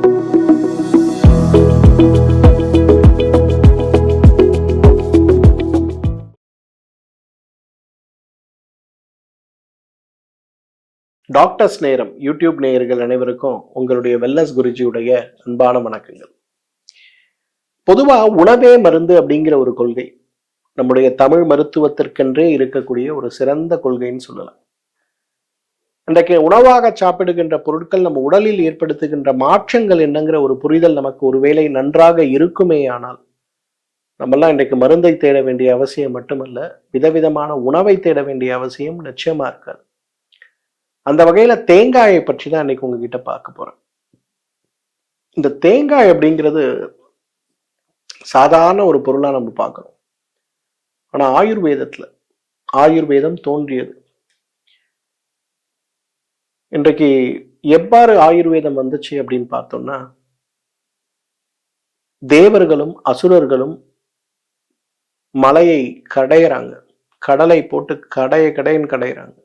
Doctors நேரம் YouTube நேயர்கள் அனைவருக்கும் உங்களுடைய வெல்லஸ் குருஜியுடைய அன்பான வணக்கங்கள். பொதுவா உணவே மருந்து அப்படிங்கிற ஒரு கொள்கை நம்முடைய தமிழ் மருத்துவத்திற்கென்றே இருக்கக்கூடிய ஒரு சிறந்த கொள்கைன்னு சொல்லலாம். இன்றைக்கு உணவாக சாப்பிடுகின்ற பொருட்கள் நம்ம உடலில் ஏற்படுத்துகின்ற மாற்றங்கள் என்னங்கிற ஒரு புரிதல் நமக்கு ஒருவேளை நன்றாக இருக்குமே ஆனால் நம்மெல்லாம் இன்றைக்கு மருந்தை தேட வேண்டிய அவசியம் மட்டுமல்ல, விதவிதமான உணவை தேட வேண்டிய அவசியம் நிச்சயமா இருக்காது. அந்த வகையில தேங்காயை பற்றி தான் இன்னைக்கு உங்ககிட்ட பார்க்க போறேன். இந்த தேங்காய் அப்படிங்கிறது சாதாரண ஒரு பொருளா நம்ம பார்க்கணும். ஆனா ஆயுர்வேதம் தோன்றியது. இன்றைக்கு எவ்வாறு ஆயுர்வேதம் வந்துச்சு அப்படின்னு பார்த்தோம்னா, தேவர்களும் அசுரர்களும் மலையை கடையிறாங்க, கடலை போட்டு கடைன்னு கடையிறாங்க.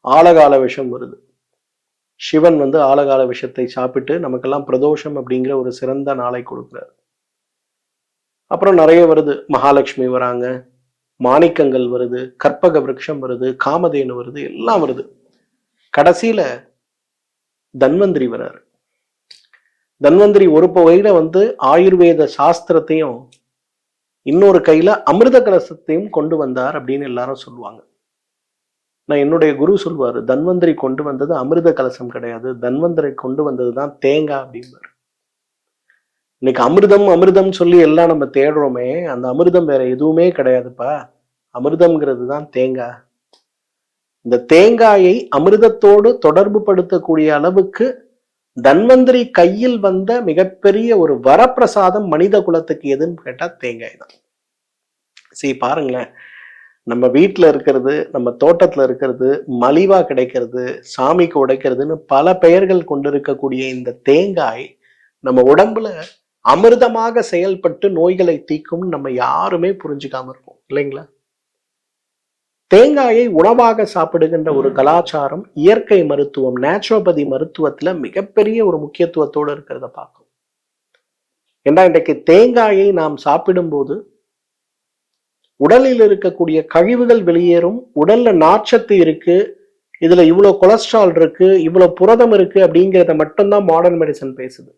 ஆலகால விஷம் வருது. சிவன் ஆலகால விஷத்தை சாப்பிட்டு நமக்கெல்லாம் பிரதோஷம் அப்படிங்கிற ஒரு சிறந்த நாளை கொடுக்கிறார். அப்புறம் நிறைய வருது, மகாலட்சுமி வராங்க, மாணிக்கங்கள் வருது, கற்பக விருட்சம் வருது, காமதேனு வருது, எல்லாம் வருது. கடைசியில தன்வந்திரி வராரு. தன்வந்திரி ஒரு கையில ஆயுர்வேத சாஸ்திரத்தையும் இன்னொரு கையில அமிர்த கலசத்தையும் கொண்டு வந்தார் அப்படின்னு எல்லாரும் சொல்லுவாங்க. நான் என்னுடைய குரு சொல்வாரு, தன்வந்திரி கொண்டு வந்தது அமிர்த கலசம் கிடையாது, தன்வந்திரி கொண்டு வந்ததுதான் தேங்காய் அப்படிம்பாரு. இன்னைக்கு அமிர்தம் சொல்லி எல்லாம் நம்ம தேடுறோமே, அந்த அமிர்தம் வேற எதுவுமே கிடையாதுப்பா. அமிர்தம்ங்கிறது தான் தேங்காய். இந்த தேங்காயை அமிர்தத்தோடு தொடர்பு படுத்தக்கூடிய அளவுக்கு தன்வந்திரி கையில் வந்த மிகப்பெரிய ஒரு வரப்பிரசாதம் மனித குலத்துக்கு எதுன்னு கேட்டா தேங்காய் தான். சரி பாருங்களேன், நம்ம வீட்டுல இருக்கிறது, நம்ம தோட்டத்துல இருக்கிறது, மலிவா கிடைக்கிறது, சாமிக்கு உடைக்கிறதுன்னு பல பெயர்கள் கொண்டிருக்கக்கூடிய இந்த தேங்காய் நம்ம உடம்புல அமிர்தமாக செயல்பட்டு நோய்களை தீக்கும் நம்ம யாருமே புரிஞ்சுக்காம இருக்கோம் இல்லைங்களா? தேங்காயை உணவாக சாப்பிடுகின்ற ஒரு கலாச்சாரம் இயற்கை மருத்துவம், நேச்சுரோபதி மருத்துவத்துல மிகப்பெரிய ஒரு முக்கியத்துவத்தோடு இருக்கிறத பார்க்கும். ஏன்னா இன்றைக்கு தேங்காயை நாம் சாப்பிடும்போது உடலில் இருக்கக்கூடிய கழிவுகள் வெளியேறும், உடல்ல நார்ச்சத்து இருக்கு, இதுல இவ்வளவு கொலஸ்ட்ரால் இருக்கு, இவ்வளவு புரதம் இருக்கு அப்படிங்கிறத மட்டும்தான் மாடர்ன் மெடிசன் பேசுது.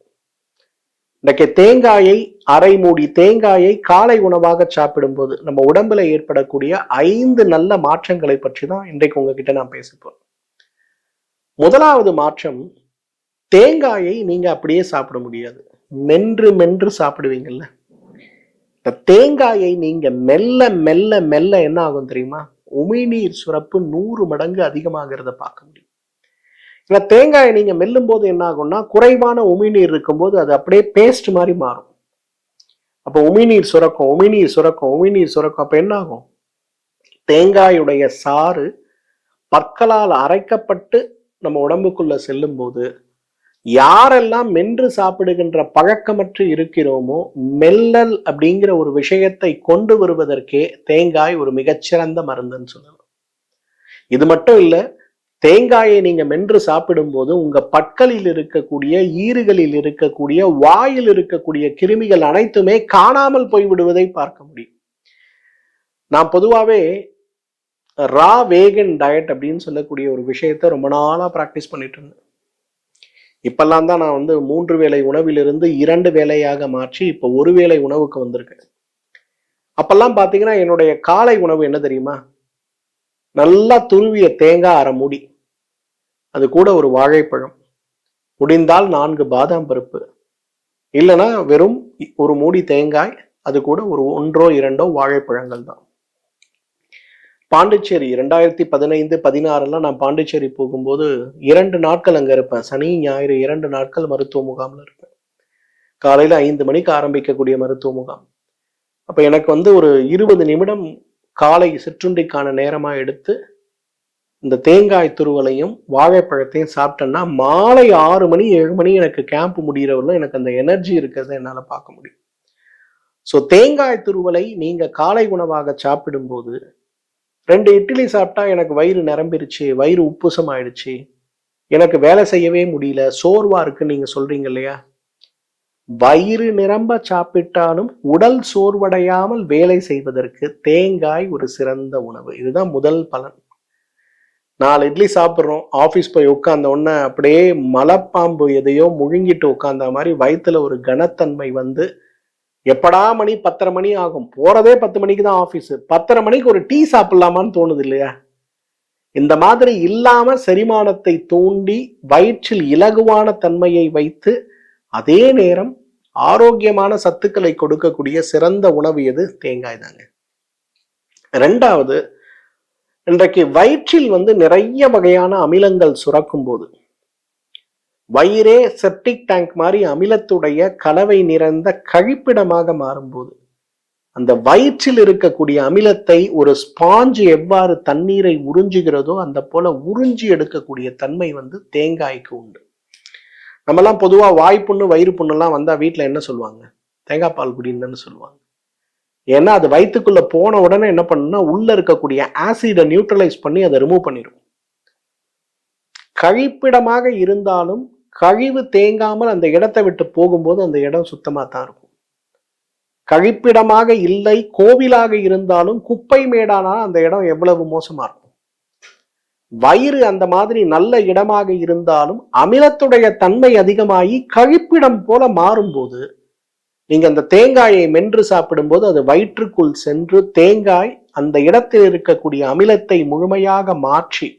இன்றைக்கு தேங்காயை அரை மூடி தேங்காயை காலை உணவாக சாப்பிடும் போது நம்ம உடம்புல ஏற்படக்கூடிய 5 நல்ல மாற்றங்களை பற்றி தான் இன்றைக்கு உங்ககிட்ட நான் பேச போறேன். முதலாவது மாற்றம், தேங்காயை நீங்க அப்படியே சாப்பிட முடியாது, மென்று சாப்பிடுவீங்கல்ல. தேங்காயை நீங்க மெல்ல மெல்ல மெல்ல என்ன ஆகும் தெரியுமா? உமிழ்நீர் சுரப்பு 100 மடங்கு அதிகமாகிறத பார்க்க முடியும். ஏன்னா தேங்காயை நீங்க மெல்லும் போது என்ன ஆகும்னா, குறைவான உமிழ்நீர் இருக்கும்போது அது அப்படியே பேஸ்ட் மாதிரி மாறும். அப்ப உமிழ்நீர் சுரக்கும். அப்ப என்ன ஆகும்? தேங்காயுடைய சாறு பற்களால் அரைக்கப்பட்டு நம்ம உடம்புக்குள்ள செல்லும் போது யாரெல்லாம் மென்று சாப்பிடுகின்ற பழக்கமற்று இருக்கிறோமோ, மெல்லல் அப்படிங்கிற ஒரு விஷயத்தை கொண்டு வருவதற்கே தேங்காய் ஒரு மிகச்சிறந்த மருந்துன்னு சொல்லலாம். இது மட்டும் இல்ல, தேங்காயை நீங்க மென்று சாப்பிடும் போது உங்க பற்களில் இருக்கக்கூடிய, ஈறுகளில் இருக்கக்கூடிய, வாயில் இருக்கக்கூடிய கிருமிகள் அனைத்துமே காணாமல் போய்விடுவதை பார்க்க முடியும். நான் பொதுவாவே ரா வேகன் டயட் அப்படின்னு சொல்லக்கூடிய ஒரு விஷயத்த ரொம்ப நாளா பிராக்டிஸ் பண்ணிட்டு இருந்தேன். இப்பெல்லாம் தான் நான் 3 வேளை உணவிலிருந்து 2 வேளையாக மாற்றி இப்ப 1 வேளை உணவுக்கு வந்திருக்கேன். அப்பெல்லாம் பாத்தீங்கன்னா என்னுடைய காலை உணவு என்ன தெரியுமா? நல்லா துருவிய தேங்காய் அரை மூடி, அது கூட ஒரு வாழைப்பழம், முடிந்தால் 4 பாதாம் பருப்பு, இல்லைன்னா வெறும் ஒரு மூடி தேங்காய், அது கூட ஒரு 1ஓ 2ஓ வாழைப்பழங்கள் தான். பாண்டிச்சேரி 2015, 16 நான் பாண்டிச்சேரி போகும்போது 2 நாட்கள் அங்க இருப்பேன். சனி ஞாயிறு 2 நாட்கள் மருத்துவ முகாம்ல இருப்பேன். காலையில 5 மணிக்கு ஆரம்பிக்கக்கூடிய மருத்துவ முகாம். அப்ப எனக்கு ஒரு 20 நிமிடம் காலை சிற்றுண்டிக்கான நேரமா எடுத்து இந்த தேங்காய் துருவலையும் வாழைப்பழத்தையும் சாப்பிட்டேன்னா மாலை 6 மணி 7 மணி எனக்கு கேம்ப் முடிகிறவர்களும் எனக்கு அந்த எனர்ஜி இருக்கிறத என்னால பார்க்க முடியும். ஸோ தேங்காய் துருவலை நீங்க காலை உணவாக சாப்பிடும்போது 2 இட்லி சாப்பிட்டா எனக்கு வயிறு நிரம்பிருச்சு, வயிறு உப்புசம் ஆயிடுச்சு, எனக்கு வேலை செய்யவே முடியல, சோர்வா இருக்குன்னு நீங்க சொல்றீங்க இல்லையா? வயிறு நிரம்ப சாப்பிட்டாலும் உடல் சோர்வடையாமல் வேலை செய்வதற்கு தேங்காய் ஒரு சிறந்த உணவு. இதுதான் முதல் பலன். 4 இட்லி சாப்பிட்றோம், ஆஃபீஸ் போய் உட்கார்ந்த உடனே அப்படியே மலைப்பாம்பு எதையோ முழுங்கிட்டு உட்கார்ந்த மாதிரி வயித்துல ஒரு கனத்தன்மை வந்து, எப்படா மணி 10:30 மணி ஆகும், போறதே 10 மணிக்கு தான் ஆஃபீஸ், 10:30 மணிக்கு ஒரு டீ சாப்பிடலாமான்னு தோணுது இல்லையா? இந்த மாதிரி இல்லாம செரிமானத்தை தூண்டி வயிற்றில் இலகுவான தன்மையை வைத்து அதே நேரம் ஆரோக்கியமான சத்துக்களை கொடுக்கக்கூடிய சிறந்த உணவு எது? தேங்காய் தாங்க. ரெண்டாவது, இன்றைக்கு வயிற்றில் வந்து நிறைய வகையான அமிலங்கள் சுரக்கும் போது, வயிறே செப்டிக் டேங்க் மாதிரி அமிலத்துடைய கலவை நிறைந்த கழிப்பிடமாக மாறும்போது, அந்த வயிற்றில் இருக்கக்கூடிய அமிலத்தை ஒரு ஸ்பாஞ்சு எவ்வாறு தண்ணீரை உறிஞ்சுகிறதோ அந்த போல உறிஞ்சி எடுக்கக்கூடிய தன்மை வந்து தேங்காய்க்கு உண்டு. நம்மலாம் பொதுவா வாய்ப்புண்ணு வயிறு புண்ணெல்லாம் வந்தா வீட்டுல என்ன சொல்லுவாங்க? தேங்காய் பால் குடின்னு சொல்லுவாங்க. ஏன்னா அது வயிற்றுக்குள்ள போன உடனே என்ன பண்ணுன்னா உள்ள இருக்கக்கூடிய ஆசிடை நியூட்ரலைஸ் பண்ணி அதை ரிமூவ் பண்ணிடும். கழிப்பிடமாக இருந்தாலும் கழிவு தேங்காமல் அந்த இடத்தை விட்டு போகும்போது அந்த இடம் சுத்தமா தான் இருக்கும். கழிப்பிடமாக இல்லை, கோவிலாக இருந்தாலும் குப்பை மேடானால் அந்த இடம் எவ்வளவு மோசமா இருக்கும். வயிறு அந்த மாதிரி நல்ல இடமாக இருந்தாலும் அமிலத்துடைய தன்மை அதிகமாகி கழிப்பிடம் போல மாறும்போது, நீங்க அந்த தேங்காயை மென்று சாப்பிடும்போது அது வயிற்றுக்குள் சென்று தேங்காய் அந்த இடத்தில் இருக்கக்கூடிய அமிலத்தை முழுமையாக மாற்றி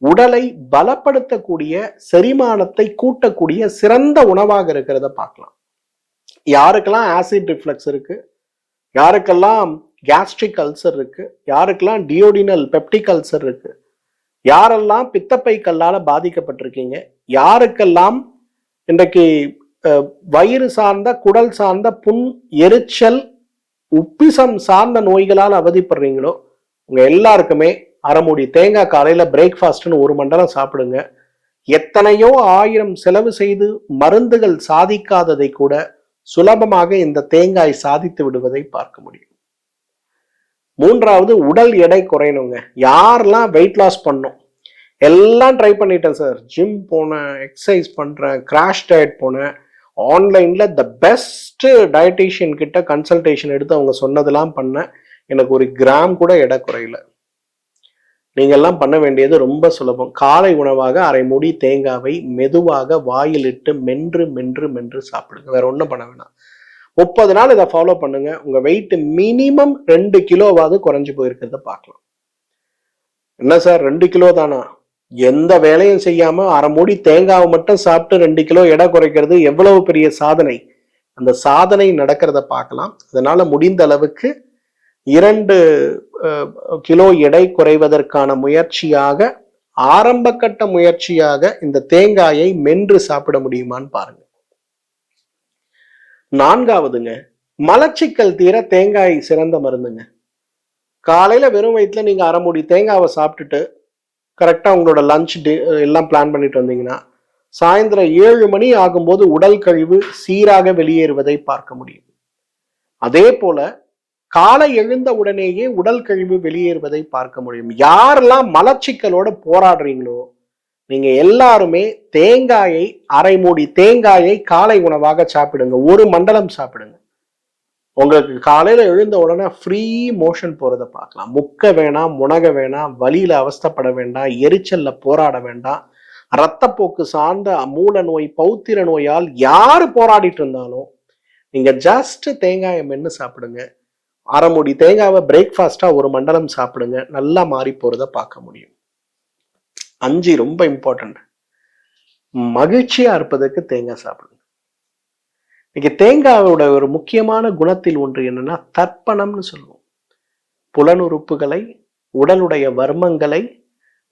உடலை பலப்படுத்தக்கூடிய, செரிமானத்தை கூட்டக்கூடிய சிறந்த உணவாக இருக்கிறத பார்க்கலாம். யாருக்கெல்லாம் ஆசிட் ரிஃப்ளக்ஸ் இருக்கு, யாருக்கெல்லாம் கேஸ்ட்ரிக் அல்சர் இருக்கு, யாருக்கெல்லாம் டியோடினல் பெப்டிக் அல்சர் இருக்கு, யாரெல்லாம் பித்தப்பை கல்லால பாதிக்கப்பட்டிருக்கீங்க, யாருக்கெல்லாம் இன்றைக்கு வயிறு சார்ந்த குடல் சார்ந்த புண், எரிச்சல், உப்பிசம் சார்ந்த நோய்களால் அவதிப்படுறீங்களோ உங்க எல்லாருக்குமே அரைமுடி தேங்காய் காலையில பிரேக்ஃபாஸ்ட்னு 1 மண்டலம் சாப்பிடுங்க. எத்தனையோ 1000 செலவு செய்து மருந்துகள் சாதிக்காததை கூட சுலபமாக இந்த தேங்காய் சாதித்து விடுவதை பார்க்க முடியும். மூன்றாவது, உடல் எடை குறையணுங்க. யாரெல்லாம் வெயிட் லாஸ் பண்ணும், எல்லாம் ட்ரை பண்ணிட்டேன் சார், ஜிம் போனேன், எக்ஸசைஸ் பண்றேன், கிராஷ் டயட் போனேன், ஆன்லைன்ல த பெஸ்ட் டயட்டீஷியன் கிட்ட கன்சல்டேஷன் எடுத்து அவங்க சொன்னதெல்லாம் பண்ணேன், எனக்கு 1 கிராம் கூட எடை குறையல. நீங்க எல்லாம் பண்ண வேண்டியது ரொம்ப சுலபம். காலை உணவாக அரை மூடி தேங்காவை மெதுவாக வாயிலிட்டு மென்று மென்று மென்று சாப்பிடுங்க. வேற ஒன்றும் பண்ண வேணாம். 30 நாள் இதை ஃபாலோ பண்ணுங்க. உங்க வெயிட் மினிமம் 2 கிலோவாவது குறைஞ்சு போயிருக்கிறத பார்க்கலாம். என்ன சார் 2 கிலோ தானா? எந்த வேலையும் செய்யாம அரை மூடி தேங்காவை மட்டும் சாப்பிட்டு 2 கிலோ எடை குறைக்கிறது எவ்வளவு பெரிய சாதனை. அந்த சாதனை நடக்கிறத பார்க்கலாம். அதனால முடிந்த அளவுக்கு 2 கிலோ எடை குறைவதற்கான முயற்சியாக, ஆரம்ப கட்ட முயற்சியாக இந்த தேங்காயை மென்று சாப்பிட முடியுமான்னு பாருங்க. 4வதுங்க, மலச்சிக்கல் தீர தேங்காய் சிறந்த மருந்துங்க. காலையில வெறும் வயிற்றுல நீங்க அரை மூடி தேங்காவை சாப்பிட்டுட்டு கரெக்டா உங்களோட லஞ்ச் எல்லாம் பிளான் பண்ணிட்டு வந்தீங்கன்னா சாயந்தரம் 7 மணி ஆகும்போது உடல் கழிவு சீராக வெளியேறுவதை பார்க்க முடியும். அதே போல காலை எழுந்த உடனேயே உடல் கழிவு வெளியேறுவதை பார்க்க முடியும். யாரெல்லாம் மலச்சிக்கலோட போராடுறீங்களோ நீங்க எல்லாருமே தேங்காயை, அரை மூடி தேங்காயை காலை உணவாக சாப்பிடுங்க. 1 மண்டலம் சாப்பிடுங்க. உங்களுக்கு காலையில எழுந்த உடனே ஃப்ரீ மோஷன் போறதை பார்க்கலாம். முக்க வேணாம், முனக வேணாம், வலியில அவஸ்தப்பட வேண்டாம், எரிச்சல்ல போராட வேண்டாம். இரத்தப்போக்கு சார்ந்த மூல நோய், பௌத்திர நோயால் யாரு போராடிட்டு இருந்தாலும் நீங்க ஜஸ்ட் தேங்காயை மென்னு சாப்பிடுங்க. அரை மூடி தேங்காவை பிரேக்ஃபாஸ்டா 1 மண்டலம் சாப்பிடுங்க. நல்லா மாறி போறதை பார்க்க முடியும். 5 ரொம்ப இம்பார்ட்டன்ட், மகிழ்ச்சியா இருப்பதற்கு தேங்காய் சாப்பிடுங்க. இன்னைக்கு தேங்காயோட ஒரு முக்கியமான குணத்தில் ஒன்று என்னன்னா தர்ப்பணம்னு சொல்லுவோம். புலனுறுப்புகளை, உடலுடைய வர்மங்களை,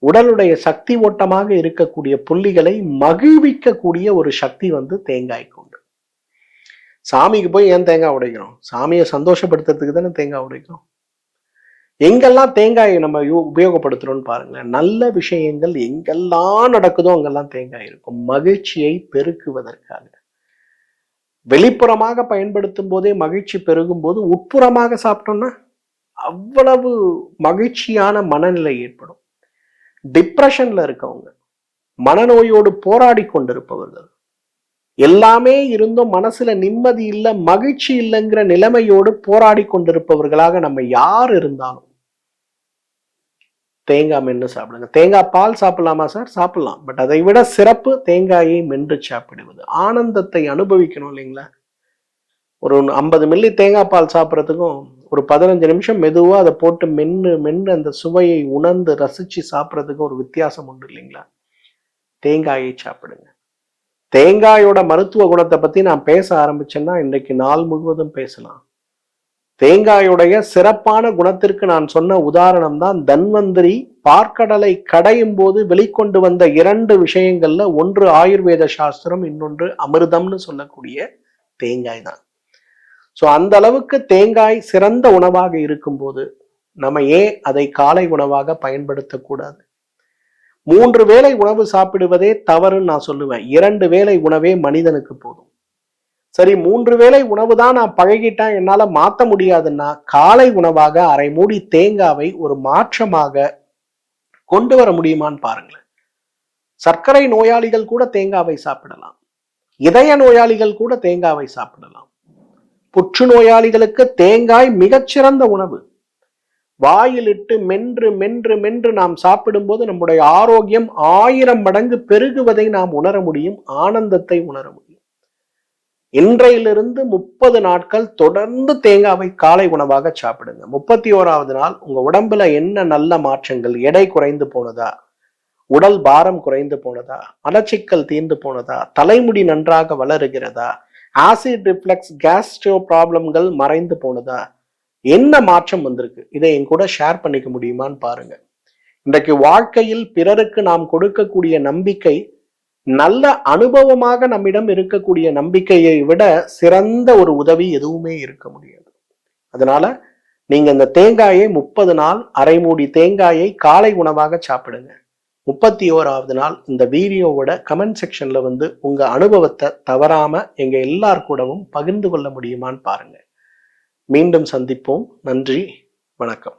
உடலுடைய சக்தி ஓட்டமாக இருக்கக்கூடிய புள்ளிகளை மகிழ்விக்கக்கூடிய ஒரு சக்தி வந்து தேங்காய்க்கு உண்டு. சாமிக்கு போய் ஏன் தேங்காய் உடைக்கிறோம்? சாமியை சந்தோஷப்படுத்துறதுக்கு தானே தேங்காய் உடைக்கிறோம். எங்கெல்லாம் தேங்காயை நம்ம உபயோகப்படுத்துறோம்னு பாருங்களேன். நல்ல விஷயங்கள் எங்கெல்லாம் நடக்குதோ அங்கெல்லாம் தேங்காய் இருக்கும். மகிழ்ச்சியை பெருக்குவதற்காக. வெளிப்புறமாக பயன்படுத்தும் போதே மகிழ்ச்சி பெருகும் போது உட்புறமாக சாப்பிட்டோம்னா அவ்வளவு மகிழ்ச்சியான மனநிலை ஏற்படும். டிப்ரெஷன்ல இருக்கவங்க, மனநோயோடு போராடி கொண்டிருப்பவர்கள், எல்லாமே இருந்தும் மனசுல நிம்மதி இல்லை, மகிழ்ச்சி இல்லைங்கிற நிலைமையோடு போராடி கொண்டிருப்பவர்களாக நம்ம யார் இருந்தாலும் தேங்காய் மென்று சாப்பிடுங்க. தேங்காய் பால் சாப்பிடலாமா சார்? சாப்பிடலாம். பட் அதை விட சிறப்பு தேங்காயை மென்று சாப்பிடுவது. ஆனந்தத்தை அனுபவிக்கணும் இல்லைங்களா? ஒரு 50 மில்லி தேங்காய் பால் சாப்பிட்றதுக்கும் ஒரு 15 நிமிஷம் மெதுவா அதை போட்டு மென்று அந்த சுவையை உணர்ந்து ரசிச்சு சாப்பிட்றதுக்கும் ஒரு வித்தியாசம் உண்டு இல்லைங்களா? தேங்காயை சாப்பிடுங்க. தேங்காயோட மருத்துவ குணத்தை பத்தி நான் பேச ஆரம்பிச்சேன்னா இன்றைக்கு நாள் முழுவதும் பேசலாம். தேங்காயுடைய சிறப்பான குணத்திற்கு நான் சொன்ன உதாரணம் தான் தன்வந்திரி பார்க்கடலை கடையும் போது வெளிக்கொண்டு வந்த 2 விஷயங்கள்ல ஒன்று ஆயுர்வேத சாஸ்திரம், இன்னொன்று அமிர்தம்னு சொல்லக்கூடிய தேங்காய் தான். ஸோ அந்த அளவுக்கு தேங்காய் சிறந்த உணவாக இருக்கும்போது நம்ம ஏன் அதை காலை உணவாக பயன்படுத்தக்கூடாது? 3 வேளை உணவு சாப்பிடுவதே தவறுன்னு நான் சொல்லுவேன். 2 வேளை உணவே மனிதனுக்கு போதும். சரி, 3 வேளை உணவு தான் நான் பழகிட்டேன், என்னால மாற்ற முடியாதுன்னா காலை உணவாக அரை மூடி தேங்காவை ஒரு மாற்றமாக கொண்டு வர முடியுமான்னு பாருங்களேன். சர்க்கரை நோயாளிகள் கூட தேங்காவை சாப்பிடலாம். இதய நோயாளிகள் கூட தேங்காவை சாப்பிடலாம். புற்று நோயாளிகளுக்கு தேங்காய் மிகச்சிறந்த உணவு. வாயிலிட்டு மென்று மென்று மென்று நாம் சாப்பிடும்போது நம்முடைய ஆரோக்கியம் 1000 மடங்கு பெருகுவதை நாம் உணர முடியும், ஆனந்தத்தை உணர முடியும். இன்றையிலிருந்து 30 நாட்கள் தொடர்ந்து தேங்காவை காலை உணவாக சாப்பிடுங்க. 31வது நாள் உங்க உடம்புல என்ன நல்ல மாற்றங்கள், எடை குறைந்து போனதா, உடல் பாரம் குறைந்து போனதா, மலச்சிக்கல் தீர்ந்து போனதா, தலைமுடி நன்றாக வளருகிறதா, ஆசிட் ரிஃப்ளக்ஸ் கேஸ்ட்ரோ ப்ராப்ளம்கள் மறைந்து போனதா, என்ன மாற்றம் வந்திருக்கு, இதை என் கூட ஷேர் பண்ணிக்க முடியுமான்னு பாருங்க. இன்றைக்கு வாழ்க்கையில் பிறருக்கு நாம் கொடுக்கக்கூடிய நம்பிக்கை நல்ல அனுபவமாக நம்மிடம் இருக்கக்கூடிய நம்பிக்கையை விட சிறந்த ஒரு உதவி எதுவுமே இருக்க முடியாது. அதனால நீங்க இந்த தேங்காயை 30 நாள் அரை மூடி தேங்காயை காலை உணவாக சாப்பிடுங்க. 31வது நாள் இந்த வீடியோவோட கமெண்ட் செக்ஷன்ல வந்து உங்க அனுபவத்தை தவறாம எங்க எல்லார் கூடவும் பகிர்ந்து கொள்ள முடியுமான்னு பாருங்க. மீண்டும் சந்திப்போம். நன்றி, வணக்கம்.